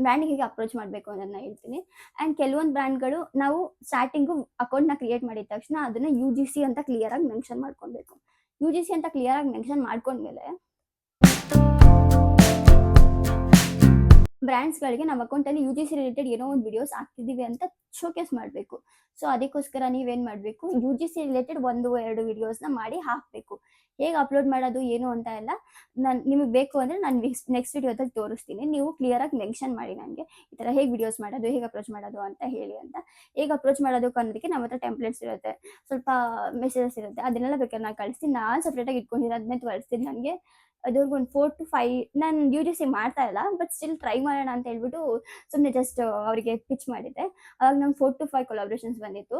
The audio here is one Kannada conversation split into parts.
ಬ್ರ್ಯಾಂಡಿಗೆ ಹೇಗೆ ಅಪ್ರೋಚ್ ಮಾಡಬೇಕು ಅನ್ನೋದನ್ನ ಹೇಳ್ತೀನಿ. ಆ್ಯಂಡ್ ಕೆಲವೊಂದು ಬ್ರ್ಯಾಂಡ್ಗಳು ನಾವು ಸ್ಟಾರ್ಟಿಂಗು ಅಕೌಂಟ್ನ ಕ್ರಿಯೇಟ್ ಮಾಡಿದ ತಕ್ಷಣ ಅದನ್ನು UGC ಅಂತ ಕ್ಲಿಯರಾಗಿ ಮೆನ್ಷನ್ ಮಾಡ್ಕೊಬೇಕು. UGC ಅಂತ ಕ್ಲಿಯರಾಗಿ ಮೆನ್ಷನ್ ಮಾಡ್ಕೊಂಡ್ಮೇಲೆ ಬ್ರ್ಯಾಂಡ್ಸ್ಗಳಿಗೆ ನಮ್ಮ ಅಕೌಂಟಲ್ಲಿ UGC ರಿಲೇಟೆಡ್ ಏನೋ ಒಂದು ವಿಡಿಯೋಸ್ ಹಾಕ್ತಿದ್ದೀವಿ ಅಂತ ಶೋಕೇಸ್ ಮಾಡಬೇಕು. ಸೊ ಅದಕ್ಕೋಸ್ಕರ ನೀವೇನು ಮಾಡಬೇಕು, UGC ರಿಲೇಟೆಡ್ 1-2 ವಿಡಿಯೋಸ್ನ ಮಾಡಿ ಹಾಕಬೇಕು. ಹೇಗೆ ಅಪ್ಲೋಡ್ ಮಾಡೋದು ಏನು ಅಂತ ಎಲ್ಲ ನಿಮಗೆ ಬೇಕು ಅಂದರೆ ನಾನು ನೆಕ್ಸ್ಟ್ ವಿಡಿಯೋದಲ್ಲಿ ತೋರಿಸ್ತೀನಿ. ನೀವು ಕ್ಲಿಯರಾಗಿ ಮೆನ್ಷನ್ ಮಾಡಿ ನನಗೆ ಈ ಥರ ಹೇಗೆ ವಿಡಿಯೋಸ್ ಮಾಡೋದು, ಹೇಗೆ ಅಪ್ರೋಚ್ ಮಾಡೋದು ಅಂತ ಹೇಳಿ ಅಂತ. ಹೇಗೆ ಅಪ್ರೋಚ್ ಮಾಡೋದಕ್ಕೆ ಅನ್ನೋದಕ್ಕೆ ನಮ್ಮ ಹತ್ರ ಟೆಂಪ್ಲೇಟ್ಸ್ ಇರುತ್ತೆ, ಸ್ವಲ್ಪ ಮೆಸೇಜಸ್ ಇರುತ್ತೆ, ಅದನ್ನೆಲ್ಲ ಬೇಕಾದ್ರೆ ನಾನು ಕಳಿಸ್ತೀನಿ. ನಾನು ಸಪ್ರೇಟಾಗಿ ಇಟ್ಕೊಂಡಿರೋ ಅದನ್ನೇ ಕಳಿಸ್ತೀನಿ. ನನಗೆ ಅದ್ರಿಗೆ ಒಂದು 4-5 ನಾನು UGC ಮಾಡ್ತಾ ಇಲ್ಲ, ಬಟ್ ಸ್ಟಿಲ್ ಟ್ರೈ ಮಾಡೋಣ ಅಂತ ಹೇಳ್ಬಿಟ್ಟು ಸುಮ್ಮನೆ ಜಸ್ಟ್ ಅವರಿಗೆ ಪಿಚ್ ಮಾಡಿದ್ದೆ. ಅವಾಗ ನಂಗೆ 4-5 ಕೊಲಾಬ್ರೇಷನ್ಸ್ ಬಂದಿತ್ತು.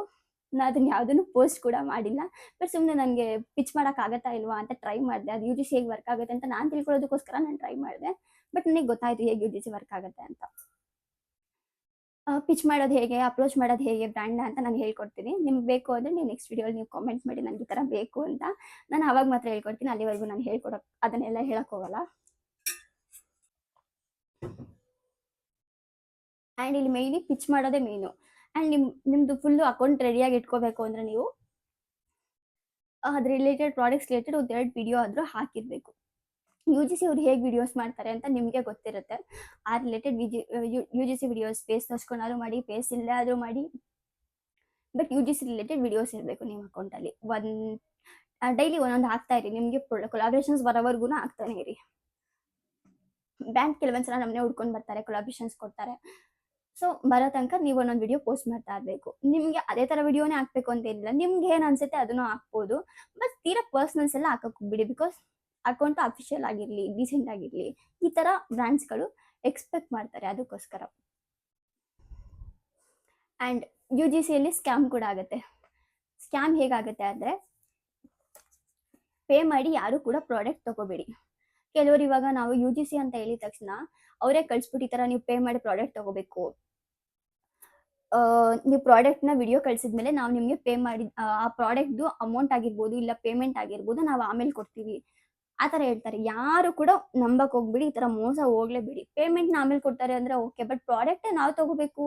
ನಾನು ಅದನ್ನ ಯಾವುದನ್ನು ಪೋಸ್ಟ್ ಕೂಡ ಮಾಡಿಲ್ಲ, ಬಟ್ ಸುಮ್ಮನೆ ನನಗೆ ಪಿಚ್ ಮಾಡೋಕ್ಕಾಗತ್ತಾ ಇಲ್ವಾ ಅಂತ ಟ್ರೈ ಮಾಡಿದೆ. ಅದು UGC ಹೇಗೆ ವರ್ಕ್ ಆಗುತ್ತೆ ಅಂತ ನಾನು ತಿಳ್ಕೊಳ್ಳೋದಕ್ಕೋಸ್ಕರ ನಾನು ಟ್ರೈ ಮಾಡಿದೆ. ಬಟ್ ನನಗೆ ಗೊತ್ತಾಯಿತು ಹೇಗೆ UGC ವರ್ಕ್ ಆಗುತ್ತೆ ಅಂತ. ಪಿಚ್ ಮಾಡೋದು ಹೇಗೆ, ಅಪ್ರೋಚ್ ಮಾಡೋದು ಹೇಗೆ ಬ್ರ್ಯಾಂಡ್ನ ಅಂತ ನಾನು ಹೇಳ್ಕೊಡ್ತೀನಿ. ನಿಮ್ಗೆ ಬೇಕು ಅಂದರೆ ನೀವು ನೆಕ್ಸ್ಟ್ ವಿಡಿಯೋಲಿ ನೀವು ಕಾಮೆಂಟ್ ಮಾಡಿ ನನಗೆ ಈ ಥರ ಬೇಕು ಅಂತ. ನಾನು ಆವಾಗ ಮಾತ್ರ ಹೇಳ್ಕೊಡ್ತೀನಿ, ಅಲ್ಲಿವರೆಗೂ ನಾನು ಅದನ್ನೆಲ್ಲ ಹೇಳಕ್ಕೆ ಹೋಗಲ್ಲ. ಆ್ಯಂಡ್ ಇಲ್ಲಿ ಮೇಯ್ನಿ ಪಿಚ್ ಮಾಡೋದೇ ಮೇಯ್ನು. ಆ್ಯಂಡ್ ನಿಮ್ಮದು ಫುಲ್ಲು ಅಕೌಂಟ್ ರೆಡಿಯಾಗಿ ಇಟ್ಕೋಬೇಕು ಅಂದರೆ ನೀವು ಅದ್ರ ರಿಲೇಟೆಡ್ ಪ್ರಾಡಕ್ಟ್ಸ್ ರಿಲೇಟೆಡ್ 1-2 ವಿಡಿಯೋ ಆದರೂ ಹಾಕಿರಬೇಕು. UGC ಅವ್ರು ಹೇಗೆ ವಿಡಿಯೋಸ್ ಮಾಡ್ತಾರೆ ಅಂತ ನಿಮಗೆ ಗೊತ್ತಿರುತ್ತೆ. ಆ ರಿಲೇಟೆಡ್ UGC ವಿಡಿಯೋಸ್ ಪೇಸ್ ತೋರಿಸ್ಕೊಂಡಾದ್ರೂ ಮಾಡಿ, ಪೇಸ್ ಇಲ್ಲೇ ಆದರೂ ಮಾಡಿ, ಬಟ್ UGC ರಿಲೇಟೆಡ್ ವಿಡಿಯೋಸ್ ಇರಬೇಕು ನಿಮ್ಮ ಅಕೌಂಟಲ್ಲಿ. ಡೈಲಿ ಒಂದೊಂದು ಹಾಕ್ತಾ ಇರಿ. ನಿಮಗೆ ಕೊಲಾಬ್ರೇಷನ್ಸ್ ಬರೋವರೆಗೂ ಹಾಕ್ತಾನೆ ಇರಿ. ಬ್ಯಾಂಕ್ ಕೆಲವೊಂದು ಸಲ ನಮ್ಮನ್ನೇ ಹುಡ್ಕೊಂಡು ಬರ್ತಾರೆ, ಕೊಲಾಬ್ರೇಷನ್ಸ್ ಕೊಡ್ತಾರೆ. ಸೊ ಬರೋ ತನಕ ನೀವು ಒಂದೊಂದು ವಿಡಿಯೋ ಪೋಸ್ಟ್ ಮಾಡ್ತಾ ಇರಬೇಕು. ನಿಮಗೆ ಅದೇ ಥರ ವಿಡಿಯೋನೇ ಹಾಕಬೇಕು ಅಂತ ಏನಿಲ್ಲ, ನಿಮ್ಗೆ ಏನು ಅನ್ಸುತ್ತೆ ಅದನ್ನು ಹಾಕ್ಬೋದು. ಬಟ್ ತೀರಾ ಪರ್ಸ್ನಲ್ಸ್ ಎಲ್ಲ ಹಾಕಕ್ಕೆ ಹೋಗ್ಬಿಡಿ, ಬಿಕಾಸ್ ಅಕೌಂಟ್ ಅಫಿಷಿಯಲ್ ಆಗಿರಲಿ, ಡೀಸೆಂಟ್ ಆಗಿರಲಿ, ಈ ಥರ ಬ್ರ್ಯಾಂಡ್ಸ್ಗಳು ಎಕ್ಸ್ಪೆಕ್ಟ್ ಮಾಡ್ತಾರೆ. ಅದಕ್ಕೋಸ್ಕರ. ಆ್ಯಂಡ್ UGCಯಲ್ಲಿ ಸ್ಕ್ಯಾಮ್ ಕೂಡ ಆಗುತ್ತೆ. ಸ್ಕ್ಯಾಮ್ ಹೇಗಾಗುತ್ತೆ ಅಂದರೆ, ಪೇ ಮಾಡಿ ಯಾರು ಕೂಡ ಪ್ರಾಡಕ್ಟ್ ತೊಗೋಬೇಡಿ. ಕೆಲವರು ಇವಾಗ ನಾವು UGC ಅಂತ ಹೇಳಿದ ತಕ್ಷಣ ಅವರೇ ಕಳಿಸ್ಬಿಟ್ಟು ಈ ಥರ ನೀವು ಪೇ ಮಾಡಿ ಪ್ರಾಡಕ್ಟ್ ತೊಗೋಬೇಕು, ನೀವು ಪ್ರಾಡಕ್ಟ್ನ ವಿಡಿಯೋ ಕಳಿಸಿದ್ಮೇಲೆ ನಾವು ನಿಮಗೆ ಪೇ ಮಾಡಿ ಆ ಪ್ರಾಡಕ್ಟ್ದು ಅಮೌಂಟ್ ಆಗಿರ್ಬೋದು, ಇಲ್ಲ ಪೇಮೆಂಟ್ ಆಗಿರ್ಬೋದು, ನಾವು ಆಮೇಲೆ ಕೊಡ್ತೀವಿ, ಆ ಥರ ಹೇಳ್ತಾರೆ. ಯಾರು ಕೂಡ ನಂಬಕ್ಕೆ ಹೋಗ್ಬಿಡಿ, ಈ ಥರ ಮೋಸ ಹೋಗ್ಲೇಬೇಡಿ. ಪೇಮೆಂಟ್ನ ಆಮೇಲೆ ಕೊಡ್ತಾರೆ ಅಂದರೆ ಓಕೆ, ಬಟ್ ಪ್ರಾಡಕ್ಟೇ ನಾವು ತೊಗೋಬೇಕು,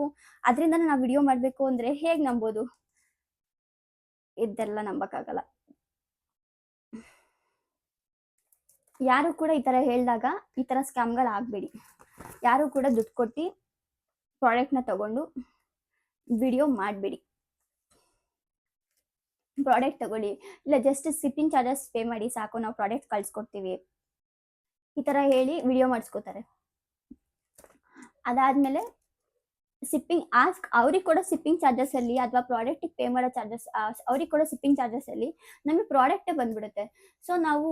ಅದರಿಂದನೇ ನಾವು ವಿಡಿಯೋ ಮಾಡಬೇಕು ಅಂದರೆ ಹೇಗೆ ನಂಬೋದು? ಇದೆಲ್ಲ ನಂಬಕ್ಕಾಗಲ್ಲ. ಯಾರು ಕೂಡ ಈ ಥರ ಹೇಳಿದಾಗ ಈ ಥರ ಸ್ಕ್ಯಾಮ್ಗಳು ಆಗಬೇಡಿ. ಯಾರು ಕೂಡ ದುಡ್ಡು ಕೊಟ್ಟು ಪ್ರಾಡಕ್ಟ್ನ ತಗೊಂಡು ವಿಡಿಯೋ ಮಾಡಬೇಡಿ. ಪ್ರಾಡಕ್ಟ್ ತಗೊಳ್ಳಿ, ಇಲ್ಲ ಜಸ್ಟ್ ಶಿಪ್ಪಿಂಗ್ ಚಾರ್ಜಸ್ ಪೇ ಮಾಡಿ ಸಾಕು, ನಾವು ಪ್ರಾಡಕ್ಟ್ ಕಳಿಸ್ಕೊಡ್ತೀವಿ, ಈ ಥರ ಹೇಳಿ ವಿಡಿಯೋ ಮಾಡಿಸ್ಕೋತಾರೆ. ಅದಾದಮೇಲೆ ಅವ್ರಿಗೆ ಕೊಡೋ ಶಿಪ್ಪಿಂಗ್ ಚಾರ್ಜಸಲ್ಲಿ ಅಥವಾ ಪ್ರಾಡಕ್ಟಿಗೆ ಪೇ ಮಾಡೋ ಚಾರ್ಜಸ್, ಅವ್ರಿಗೆ ಕೊಡೋ ಶಿಪ್ಪಿಂಗ್ ಚಾರ್ಜಸಲ್ಲಿ ನಮಗೆ ಪ್ರಾಡಕ್ಟೇ ಬಂದ್ಬಿಡುತ್ತೆ. ಸೊ ನಾವು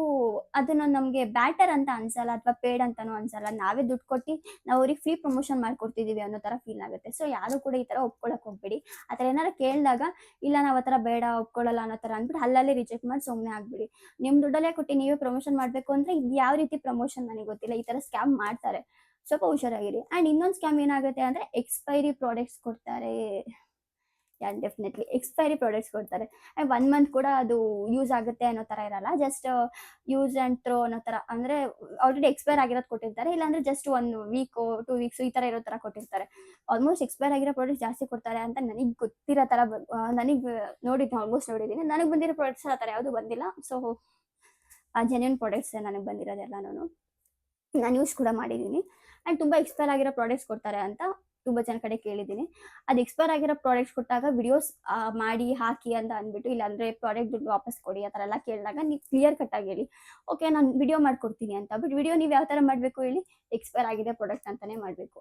ಅದನ್ನು ನಮಗೆ ಬ್ಯಾಟರ್ ಅಂತ ಅನ್ಸಲ್ಲ, ಅಥವಾ ಪೇಡ್ ಅಂತಲೂ ಅನ್ಸಲ್ಲ. ನಾವೇ ದುಡ್ಡು ಕೊಟ್ಟು ನಾವು ಅವ್ರಿಗೆ ಫ್ರೀ ಪ್ರಮೋಷನ್ ಮಾಡ್ಕೊಡ್ತಿದ್ದೀವಿ ಅನ್ನೋ ಥರ ಫೀಲ್ ಆಗುತ್ತೆ. ಸೊ ಯಾರು ಕೂಡ ಈ ಥರ ಒಪ್ಕೊಳ್ಳೋಕೆ ಹೋಗ್ಬೇಡಿ. ಆ ಥರ ಏನಾರು ಕೇಳಿದಾಗ ಇಲ್ಲ ನಾವು ಆ ಥರ ಬೇಡ, ಒಪ್ಕೊಳ್ಳಲ್ಲ ಅನ್ನೋ ಥರ ಅಂದ್ಬಿಟ್ಟು ಅಲ್ಲಲ್ಲಿ ರಿಜೆಕ್ಟ್ ಮಾಡಿ ಸುಮ್ಮನೆ ಆಗ್ಬಿಡಿ. ನಿಮ್ಮ ದುಡ್ಡಲ್ಲೇ ಕೊಟ್ಟು ನೀವೇ ಪ್ರಮೋಷನ್ ಮಾಡಬೇಕು ಅಂದರೆ ಇದು ಯಾವ ರೀತಿ ಪ್ರಮೋಷನ್ ನನಗೆ ಗೊತ್ತಿಲ್ಲ. ಈ ಥರ ಸ್ಕ್ಯಾಮ್ ಮಾಡ್ತಾರೆ, ಸ್ವಲ್ಪ ಹುಷಾರಾಗಿರಿ. ಆ್ಯಂಡ್ ಇನ್ನೊಂದು ಸ್ಕ್ಯಾಮ್ ಏನಾಗುತ್ತೆ ಅಂದರೆ ಎಕ್ಸ್ಪೈರಿ ಪ್ರಾಡಕ್ಟ್ಸ್ ಕೊಡ್ತಾರೆ. ಡೆಫಿನೆಟ್ಲಿ ಎಕ್ಸ್ಪೈರಿ ಪ್ರಾಡಕ್ಟ್ಸ್ ಕೊಡ್ತಾರೆ. ಆ್ಯಂಡ್ 1 ಮಂತ್ ಕೂಡ ಅದು ಯೂಸ್ ಆಗುತ್ತೆ ಅನ್ನೋ ಥರ ಇರಲ್ಲ. ಜಸ್ಟ್ ಯೂಸ್ ಆ್ಯಂಡ್ ಥ್ರೋ ಅನ್ನೋ ಥರ, ಅಂದರೆ ಆಲ್ರೆಡಿ ಎಕ್ಸ್ಪೈರ್ ಆಗಿರೋದು ಕೊಟ್ಟಿರ್ತಾರೆ, ಇಲ್ಲಾಂದರೆ ಜಸ್ಟ್ 1 ವೀಕು 2 ವೀಕ್ಸು ಈ ಥರ ಇರೋ ಥರ ಕೊಟ್ಟಿರ್ತಾರೆ. ಆಲ್ಮೋಸ್ಟ್ ಎಕ್ಸ್ಪೈರ್ ಆಗಿರೋ ಪ್ರಾಡಕ್ಟ್ಸ್ ಜಾಸ್ತಿ ಕೊಡ್ತಾರೆ ಅಂತ ನನಗೆ ಗೊತ್ತಿರೋ ಥರ ನನಗೆ ಆಲ್ಮೋಸ್ಟ್ ನೋಡಿದ್ದೀನಿ. ನನಗೆ ಬಂದಿರೋ ಪ್ರಾಡಕ್ಟ್ಸ್ ಆ ಥರ ಯಾವುದೂ ಬಂದಿಲ್ಲ. ಸೊ ಜೆನ್ಯೂನ್ ಪ್ರಾಡಕ್ಟ್ಸ್ ನನಗೆ ಬಂದಿರೋದೆಲ್ಲನೂ ನಾನು ಯೂಸ್ ಕೂಡ ಮಾಡಿದ್ದೀನಿ. ಆ್ಯಂಡ್ ತುಂಬ ಎಕ್ಸ್ಪೈರ್ ಆಗಿರೋ ಪ್ರಾಡಕ್ಟ್ಸ್ ಕೊಡ್ತಾರೆ ಅಂತ ತುಂಬ ಜನ ಕಡೆ ಕೇಳಿದ್ದೀನಿ. ಅದು ಎಕ್ಸ್ಪೈರ್ ಆಗಿರೋ ಪ್ರಾಡಕ್ಟ್ಸ್ ಕೊಟ್ಟಾಗ ವಿಡಿಯೋಸ್ ಮಾಡಿ ಹಾಕಿ ಅಂತ ಅಂದ್ಬಿಟ್ಟು, ಇಲ್ಲಾಂದರೆ ಪ್ರಾಡಕ್ಟ್ ದುಡ್ಡು ವಾಪಸ್ ಕೊಡಿ ಆ ಥರ ಎಲ್ಲ ಕೇಳಿದಾಗ ನೀವು ಕ್ಲಿಯರ್ ಕಟ್ಟಾಗಿ ಹೇಳಿ, ಓಕೆ ನಾನು ವಿಡಿಯೋ ಮಾಡ್ಕೊಡ್ತೀನಿ ಅಂತ. ಬಟ್ ವಿಡಿಯೋ ನೀವು ಯಾವ ಥರ ಮಾಡಬೇಕು ಹೇಳಿ, ಎಕ್ಸ್ಪೈರ್ ಆಗಿದೆ ಪ್ರಾಡಕ್ಟ್ ಅಂತಲೇ ಮಾಡಬೇಕು.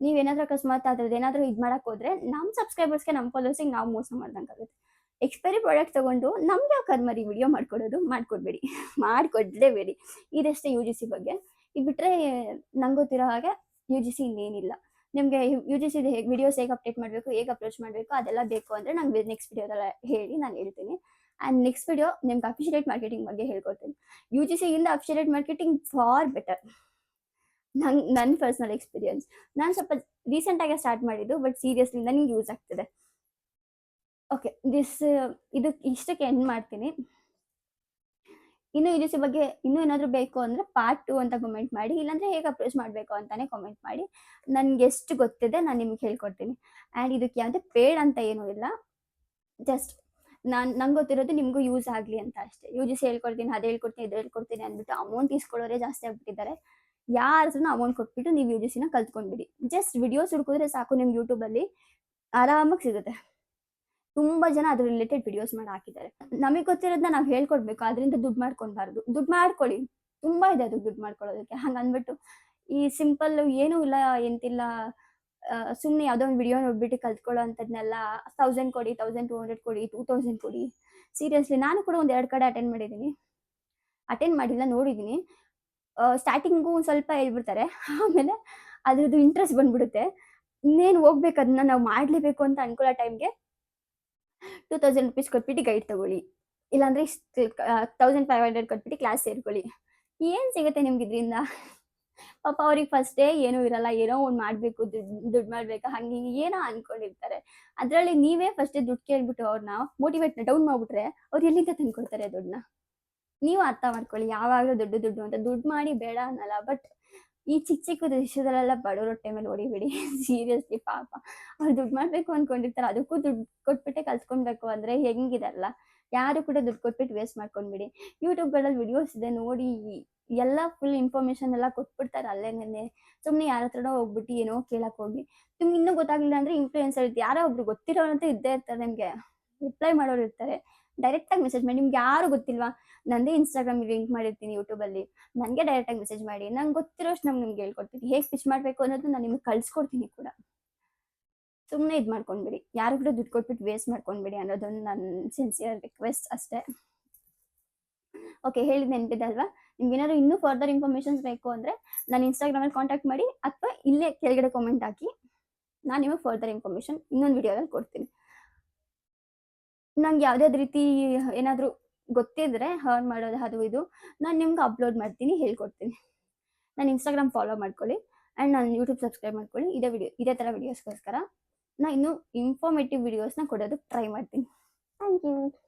ನೀವೇನಾದರೂ ಅಕಸ್ಮಾತ್ ಅದ್ರದ್ದು ಏನಾದರೂ ಇದು ಮಾಡೋಕ್ಕೆ ಹೋದರೆ ನಮ್ಮ ಸಬ್ಸ್ಕ್ರೈಬರ್ಸ್ಗೆ, ನಮ್ಮ ಫಾಲೋವರ್ಸಿಗೆ ನಾವು ಮೋಸ ಮಾಡ್ದಂಗಾಗುತ್ತೆ. ಎಕ್ಸ್ಪೈರಿ ಪ್ರಾಡಕ್ಟ್ ತೊಗೊಂಡು ನಮ್ಗೆ ಯಾವ ಕರ್ಮರಿ ವಿಡಿಯೋ ಮಾಡ್ಕೊಡ್ಬೇಡಿ, ಮಾಡಿಕೊಡ್ಲೇಬೇಡಿ. ಇದಷ್ಟೇ UGC ಬಗ್ಗೆ. ಇದು ಬಿಟ್ಟರೆ ನಂಗೆ ಗೊತ್ತಿರೋ ಹಾಗೆ UGC ಇನ್ನೇನಿಲ್ಲ. ನಿಮಗೆ UGC ಹೇಗೆ ವಿಡಿಯೋಸ್ ಹೇಗೆ ಅಪ್ಡೇಟ್ ಮಾಡಬೇಕು, ಹೇಗೆ ಅಪ್ರೋಚ್ ಮಾಡಬೇಕು ಅದೆಲ್ಲ ಬೇಕು ಅಂದರೆ ನಂಗೆ ನೆಕ್ಸ್ಟ್ ವಿಡಿಯೋದಲ್ಲ ನಾನು ಹೇಳ್ತೀನಿ. ಆ್ಯಂಡ್ ನೆಕ್ಸ್ಟ್ ವಿಡಿಯೋ ನಿಮ್ಗೆ ಅಫಿಷಿಯೇಟ್ ಮಾರ್ಕೆಟಿಂಗ್ ಬಗ್ಗೆ ಹೇಳ್ಕೊಡ್ತೀನಿ. UGCಗಿಂತ ಅಫಿಷಿಯೇಟ್ ಮಾರ್ಕೆಟಿಂಗ್ ಫಾರ್ ಬೆಟರ್. ನನ್ನ ಪರ್ಸ್ನಲ್ ಎಕ್ಸ್ಪೀರಿಯನ್ಸ್. ನಾನು ಸ್ವಲ್ಪ ರೀಸೆಂಟಾಗಿ ಸ್ಟಾರ್ಟ್ ಮಾಡಿದ್ದು, ಬಟ್ ಸೀರಿಯಸ್ಲಿ ನನಗೆ ಯೂಸ್ ಆಗ್ತದೆ. ಓಕೆ, ಇಷ್ಟಕ್ಕೆ ಎಂಡ್ ಮಾಡ್ತೀನಿ. ಇನ್ನು ಯು ಜಿ ಸಿ ಬಗ್ಗೆ ಇನ್ನೂ ಏನಾದರೂ ಬೇಕು ಅಂದರೆ ಪಾರ್ಟ್ 2 ಅಂತ ಕಮೆಂಟ್ ಮಾಡಿ, ಇಲ್ಲಾಂದರೆ ಹೇಗೆ ಅಪ್ರೋಚ್ ಮಾಡಬೇಕು ಅಂತಾನೆ ಕಮೆಂಟ್ ಮಾಡಿ. ನನಗೆ ಎಷ್ಟು ಗೊತ್ತಿದೆ ನಾನು ನಿಮ್ಗೆ ಹೇಳ್ಕೊಡ್ತೀನಿ. ಆ್ಯಂಡ್ ಇದಕ್ಕೆ ಯಾವುದೇ ಪೇಡ್ ಅಂತ ಏನೂ ಇಲ್ಲ. ಜಸ್ಟ್ ನಂಗೆ ಗೊತ್ತಿರೋದು ನಿಮಗೂ ಯೂಸ್ ಆಗಲಿ ಅಂತ ಅಷ್ಟೇ. ಯು ಜಿ ಸಿ ಹೇಳ್ಕೊಡ್ತೀನಿ, ಅದು ಹೇಳ್ಕೊಡ್ತೀನಿ, ಇದು ಹೇಳ್ಕೊಡ್ತೀನಿ ಅಂದ್ಬಿಟ್ಟು ಅಮೌಂಟ್ ಇಸ್ಕೊಳ್ಳೋರೇ ಜಾಸ್ತಿ ಆಗ್ಬಿಟ್ಟಿದ್ದಾರೆ. ಯಾರ ಹತ್ರನೂ ಅಮೌಂಟ್ ಕೊಟ್ಬಿಟ್ಟು ನೀವು ಯು ಜಿ ಸಿನ ಕಲ್ತ್ಕೊಂಡ್ಬಿಡಿ. ಜಸ್ಟ್ ವಿಡಿಯೋಸ್ ಹುಡುಕಿದ್ರೆ ಸಾಕು, ನಿಮ್ಗೆ ಯೂಟ್ಯೂಬಲ್ಲಿ ಆರಾಮಾಗಿ ಸಿಗುತ್ತೆ. ತುಂಬ ಜನ ಅದ್ರ ರಿಲೇಟೆಡ್ ವಿಡಿಯೋಸ್ ಮಾಡಿ ಹಾಕಿದ್ದಾರೆ. ನಮಗೆ ಗೊತ್ತಿರೋದನ್ನ ನಾವು ಹೇಳ್ಕೊಡ್ಬೇಕು, ಅದರಿಂದ ದುಡ್ಡು ಮಾಡ್ಕೊಬಾರ್ದು. ದುಡ್ಡು ಮಾಡ್ಕೊಳ್ಳಿ, ತುಂಬ ಇದೆ ಅದು ದುಡ್ಡು ಮಾಡ್ಕೊಳ್ಳೋದಕ್ಕೆ. ಹಂಗೆ ಅಂದ್ಬಿಟ್ಟು ಈ ಸಿಂಪಲ್ ಏನೂ ಇಲ್ಲ ಎಂತಿಲ್ಲ ಸುಮ್ಮನೆ ಯಾವುದೋ ಒಂದು ವಿಡಿಯೋ ನೋಡ್ಬಿಟ್ಟು ಕಲ್ತ್ಕೊಳ್ಳೋ ಅಂಥದ್ನೆಲ್ಲ 1000 ಕೊಡಿ, 1200 ಕೊಡಿ, 2000 ಕೊಡಿ. ಸೀರಿಯಸ್ಲಿ ನಾನು ಕೂಡ ಒಂದು 2 ಕಡೆ ಅಟೆಂಡ್ ಮಾಡಿದ್ದೀನಿ. ಅಟೆಂಡ್ ಮಾಡಿಲ್ಲ, ನೋಡಿದ್ದೀನಿ. ಸ್ಟಾರ್ಟಿಂಗು ಒಂದು ಸ್ವಲ್ಪ ಹೇಳ್ಬಿಡ್ತಾರೆ, ಆಮೇಲೆ ಅದ್ರದ್ದು ಇಂಟ್ರೆಸ್ಟ್ ಬಂದ್ಬಿಡುತ್ತೆ. ಇನ್ನೇನು ಹೋಗ್ಬೇಕು, ಅದನ್ನ ನಾವು ಮಾಡಲೇಬೇಕು ಅಂತ ಅನ್ಕೊಳ್ಳೋ ಟೈಮ್ಗೆ 2000 ರುಪೀಸ್ ಕೊಟ್ಬಿಟ್ಟು ಗೈಡ್ ತಗೊಳ್ಳಿ, ಇಲ್ಲಾಂದ್ರೆ 1500 ಕೊಟ್ಬಿಟ್ಟು ಕ್ಲಾಸ್ ಸೇರ್ಕೊಳ್ಳಿ. ಏನು ಸಿಗುತ್ತೆ ನಿಮ್ಗೆ ಇದರಿಂದ? ಪಾಪ ಅವ್ರಿಗೆ ಫಸ್ಟೇ ಏನೂ ಇರಲ್ಲ, ಏನೋ ಒಂದು ಮಾಡಬೇಕು, ದುಡ್ಡು ಮಾಡಬೇಕು, ಹಂಗೆ ಹಿಂಗೆ ಏನೋ ಅನ್ಕೊಂಡಿರ್ತಾರೆ. ಅದರಲ್ಲಿ ನೀವೇ ಫಸ್ಟೇ ದುಡ್ಡು ಕೇಳ್ಬಿಟ್ಟು ಅವ್ರನ್ನ ಮೋಟಿವೇಟ್ನ ಡೌನ್ ಮಾಡಿಬಿಟ್ರೆ ಅವ್ರು ಎಲ್ಲಿಂದ ತಂದ್ಕೊಡ್ತಾರೆ ದುಡ್ಡನ್ನ? ನೀವು ಅರ್ಥ ಮಾಡ್ಕೊಳ್ಳಿ, ಯಾವಾಗಲೂ ದುಡ್ಡು ದುಡ್ಡು ಅಂತ. ದುಡ್ಡು ಮಾಡಿ ಬೇಡ ಅನ್ನಲ್ಲ, ಬಟ್ ಈ ಚಿಕ್ಕ ಚಿಕ್ಕ ವಿಷಯದಲ್ಲೆಲ್ಲ ಬಡವ್ರ ಹೊಟ್ಟೆ ಮೇಲೆ ಹೊಡಿಬೇಡಿ. ಸೀರಿಯಸ್ಲಿ ಪಾಪ ಅವ್ರು ದುಡ್ಡು ಮಾಡಬೇಕು ಅಂದ್ಕೊಂಡಿರ್ತಾರೆ, ಅದಕ್ಕೂ ದುಡ್ಡು ಕೊಟ್ಬಿಟ್ಟೆ ಕಲ್ತ್ಕೊಳ್ಬೇಕು ಅಂದರೆ ಹೆಂಗಿದಲ್ಲ? ಯಾರು ಕೂಡ ದುಡ್ಡು ಕೊಟ್ಬಿಟ್ಟು ವೇಸ್ಟ್ ಮಾಡ್ಕೊಂಡ್ಬಿಡಿ. ಯೂಟ್ಯೂಬ್ಗಳಲ್ಲಿ ವಿಡಿಯೋಸ್ ಇದೆ ನೋಡಿ, ಎಲ್ಲ ಫುಲ್ ಇನ್ಫಾರ್ಮೇಷನ್ ಎಲ್ಲ ಕೊಟ್ಬಿಡ್ತಾರೆ ಅಲ್ಲೇನೆ. ಸುಮ್ಮನೆ ಯಾರ ಹತ್ರನೋ ಹೋಗ್ಬಿಟ್ಟು ಏನೋ ಕೇಳಕ್ಕೆ ಹೋಗಿ ನಿಮ್ಗೆ ಇನ್ನೂ ಗೊತ್ತಾಗಲಿಲ್ಲ ಅಂದರೆ ಇನ್ಫ್ಲೂಯೆನ್ಸರ್ ಇರುತ್ತೆ, ಯಾರೋ ಒಬ್ರು ಗೊತ್ತಿರೋರಂತೂ ಇದ್ದೇ ಇರ್ತಾರೆ, ನಿಮಗೆ ರಿಪ್ಲೈ ಮಾಡೋರು ಇರ್ತಾರೆ. ಡೈರೆಕ್ಟಾಗಿ ಮೆಸೇಜ್ ಮಾಡಿ. ನಿಮ್ಗೆ ಯಾರು ಗೊತ್ತಿಲ್ವಾ? ನಂದೇ ಇನ್ಸ್ಟಾಗ್ರಾಮ್ ಲಿಂಕ್ ಮಾಡಿರ್ತೀನಿ ಯೂಟ್ಯೂಬಲ್ಲಿ, ನನಗೆ ಡೈರೆಕ್ಟಾಗಿ ಮೆಸೇಜ್ ಮಾಡಿ. ನಂಗೆ ಗೊತ್ತಿರೋಷ್ಟು ನಿಮ್ಗೆ ಹೇಳ್ಕೊಡ್ತೀನಿ. ಹೇಗೆ ಫಿಶ್ ಮಾಡಬೇಕು ಅನ್ನೋದು ನಾನು ನಿಮ್ಗೆ ಕಳಿಸ್ಕೊಡ್ತೀನಿ ಕೂಡ. ಸುಮ್ಮನೆ ಇದು ಮಾಡ್ಕೊಂಡ್ಬಿಡಿ, ಯಾರು ಕೂಡ ದುಡ್ಡು ಕೊಟ್ಬಿಟ್ಟು ವೇಸ್ಟ್ ಮಾಡ್ಕೊಂಡ್ಬಿಡಿ ಅನ್ನೋದೊಂದು ನನ್ನ ಸಿನ್ಸಿಯರ್ ರಿಕ್ವೆಸ್ಟ್ ಅಷ್ಟೇ. ಓಕೆ, ಹೇಳಿದ್ದು ನೆನಪಿದೆ ಅಲ್ವಾ? ನಿಮ್ಗೆ ಏನಾದ್ರು ಇನ್ನೂ ಫರ್ದರ್ ಇನ್ಫಾರ್ಮೇಷನ್ಸ್ ಬೇಕು ಅಂದರೆ ನಾನು ಇನ್ಸ್ಟಾಗ್ರಾಮಲ್ಲಿ ಕಾಂಟ್ಯಾಕ್ಟ್ ಮಾಡಿ, ಅಥವಾ ಇಲ್ಲೇ ಕೆಳಗಡೆ ಕಾಮೆಂಟ್ ಹಾಕಿ, ನಾನು ನಿಮಗೆ ಫರ್ದರ್ ಇನ್ಫಾರ್ಮೇಷನ್ ಇನ್ನೊಂದು ವಿಡಿಯೋದಲ್ಲಿ ಕೊಡ್ತೀನಿ. ನಂಗೆ ಯಾವುದಾದ್ರು ರೀತಿ ಏನಾದರೂ ಗೊತ್ತಿದ್ರೆ ಅರ್ನ್ ಮಾಡೋದು ಅದು ಇದು, ನಾನು ನಿಮ್ಗೆ ಅಪ್ಲೋಡ್ ಮಾಡ್ತೀನಿ, ಹೇಳ್ಕೊಡ್ತೀನಿ. ನಾನು ಇನ್ಸ್ಟಾಗ್ರಾಮ್ ಫಾಲೋ ಮಾಡ್ಕೊಳ್ಳಿ, ಆ್ಯಂಡ್ ನಾನು ಯೂಟ್ಯೂಬ್ ಸಬ್ಸ್ಕ್ರೈಬ್ ಮಾಡ್ಕೊಳ್ಳಿ. ಇದೇ ಥರ ವಿಡಿಯೋಸ್ಗೋಸ್ಕರ ನಾನು ಇನ್ನೂ ಇನ್ಫಾರ್ಮೇಟಿವ್ ವಿಡಿಯೋಸ್ನ ಕೊಡೋದಕ್ಕೆ ಟ್ರೈ ಮಾಡ್ತೀನಿ. Thank you.